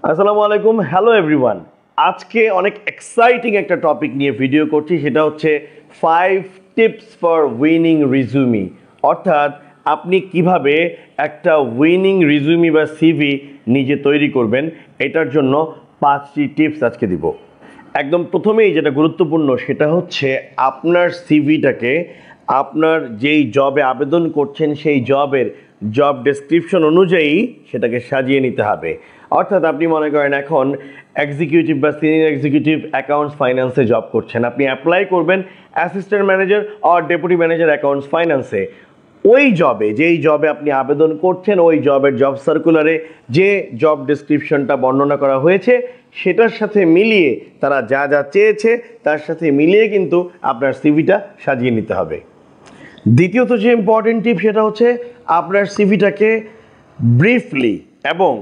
আসসালামু আলাইকুম, hello everyone. আজকে অনেক এক্সাইটিং একটা টপিক নিয়ে ভিডিও করছি, সেটা হচ্ছে 5 টিপস ফর উইনিং রিজুমি। অর্থাৎ আপনি কিভাবে একটা উইনিং রিজুমি বা সিভি নিজে তৈরি করবেন, এটার জন্য 5টি টিপস আজকে দিব। একদম প্রথমেই যেটা গুরুত্বপূর্ণ সেটা হচ্ছে আপনার সিভিটাকে আপনার যেই জবে আবেদন করছেন সেই জবের জব ডেসক্রিপশন অনুযায়ী সেটাকে সাজিয়ে নিতে হবে। অর্থাৎ আপনি মনে করেন এখন এক্সিকিউটিভ বা সিনিয়র এক্সিকিউটিভ অ্যাকাউন্টস ফাইন্যান্সে জব করছেন, আপনি অ্যাপ্লাই করবেন অ্যাসিস্ট্যান্ট ম্যানেজার আর ডেপুটি ম্যানেজার অ্যাকাউন্টস ফাইন্যান্সে। ওই জবে যেই জবে আপনি আবেদন করছেন ওই জবের জব সার্কুলারে যে জব ডেসক্রিপশনটা বর্ণনা করা হয়েছে সেটার সাথে মিলিয়ে তারা যা যা চেয়েছে তার সাথে মিলিয়ে কিন্তু আপনার সিভিটা সাজিয়ে নিতে হবে। দ্বিতীয়ত যে ইম্পর্টেন্ট টিপ সেটা হচ্ছে আপনার সিভিটাকে ব্রিফলি এবং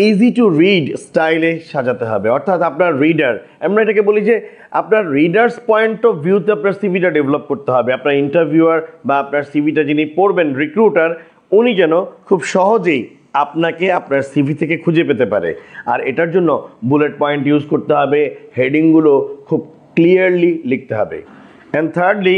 ইজি টু রিড স্টাইলে সাজাতে হবে। অর্থাৎ আপনার রিডার, আমরা এটাকে বলি যে আপনার রিডার্স পয়েন্ট অফ ভিউতে আপনার সিভিটা ডেভেলপ করতে হবে। আপনার ইন্টারভিউয়ার বা আপনার সিভিটা যিনি পড়বেন, রিক্রুটার, উনি যেন খুব সহজেই আপনাকে আপনার সিভি থেকে খুঁজে পেতে পারে। আর এটার জন্য বুলেট পয়েন্ট ইউজ করতে হবে, হেডিংগুলো খুব ক্লিয়ারলি লিখতে হবে। অ্যান্ড থার্ডলি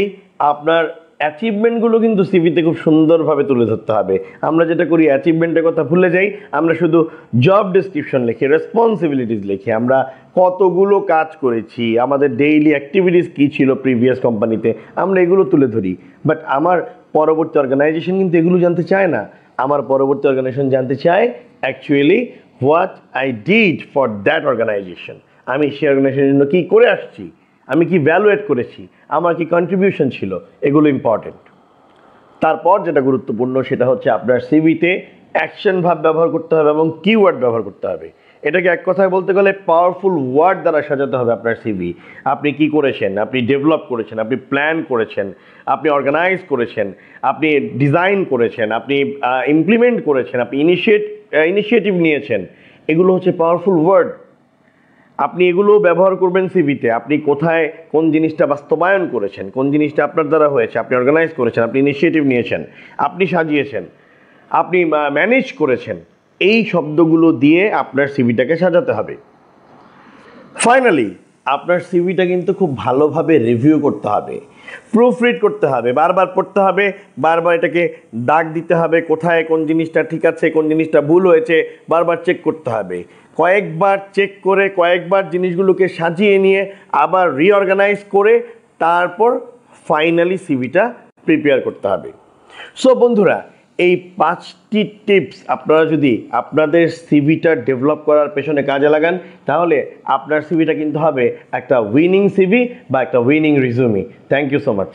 আপনার অ্যাচিভমেন্টগুলো কিন্তু সিভিতে খুব সুন্দরভাবে তুলে ধরতে হবে। আমরা যেটা করি অ্যাচিভমেন্টের কথা ভুলে যাই, আমরা শুধু জব ডেসক্রিপশন লিখি, রেসপন্সিবিলিটিস লিখি, আমরা কতগুলো কাজ করেছি, আমাদের ডেইলি অ্যাক্টিভিটিস কী ছিল প্রিভিয়াস কোম্পানিতে, আমরা এগুলো তুলে ধরি। বাট আমার পরবর্তী অর্গানাইজেশন কিন্তু এগুলো জানতে চায় না। আমার পরবর্তী অর্গানাইজেশন জানতে চায় actually what I did for that organisation. আমি সেই অর্গানাইজেশনের জন্য কী করে আসছি, আমি কি ভ্যালুয়েট করেছি, আমার কি কন্ট্রিবিউশন ছিল, এগুলো ইম্পর্টেন্ট। তারপর যেটা গুরুত্বপূর্ণ সেটা হচ্ছে আপনার সিভিতে অ্যাকশন ভাব ব্যবহার করতে হবে এবং কিওয়ার্ড ব্যবহার করতে হবে। এটাকে এক কথায় বলতে গেলে পাওয়ারফুল ওয়ার্ড দ্বারা সাজাতে হবে আপনার সিভি। আপনি কি করেছেন, আপনি ডেভেলপ করেছেন, আপনি প্ল্যান করেছেন, আপনি অর্গানাইজ করেছেন, আপনি ডিজাইন করেছেন, আপনি ইমপ্লিমেন্ট করেছেন, আপনি ইনিশিয়েটিভ নিয়েছেন, এগুলো হচ্ছে পাওয়ারফুল ওয়ার্ড। আপনি এগুলো ব্যবহার করবেন সিভিতে। আপনি কোথায় কোন জিনিসটা বাস্তবায়ন করেছেন, কোন জিনিসটা আপনার দ্বারা হয়েছে, আপনি অর্গানাইজ করেছেন, আপনি ইনিশিয়েটিভ নিয়েছেন, আপনি সাজিয়েছেন, আপনি ম্যানেজ করেছেন, এই শব্দগুলো দিয়ে আপনার সিভিটাকে সাজাতে হবে। ফাইনালি আপনার সিভিটা কিন্তু খুব ভালোভাবে রিভিউ করতে হবে, প্রুফ রিড করতে হবে, বারবার পড়তে হবে, বারবার এটাকে দাগ দিতে হবে, কোথায় কোন জিনিসটা ঠিক আছে, কোন জিনিসটা ভুল হয়েছে, বারবার চেক করতে হবে। কয়েকবার চেক করে কয়েকবার জিনিসগুলোকে সাজিয়ে নিয়ে আবার রিঅর্গানাইজ করে তারপর ফাইনালি সিভিটা প্রিপেয়ার করতে হবে। সো বন্ধুরা, এই 5টি টিপস আপনারা যদি আপনাদের সিভিটা ডেভেলপ করার পেছনে কাজে লাগান তাহলে আপনার সিভিটা কিন্তু হবে একটা উইনিং সিভি বা একটা winning resume. Thank you so much.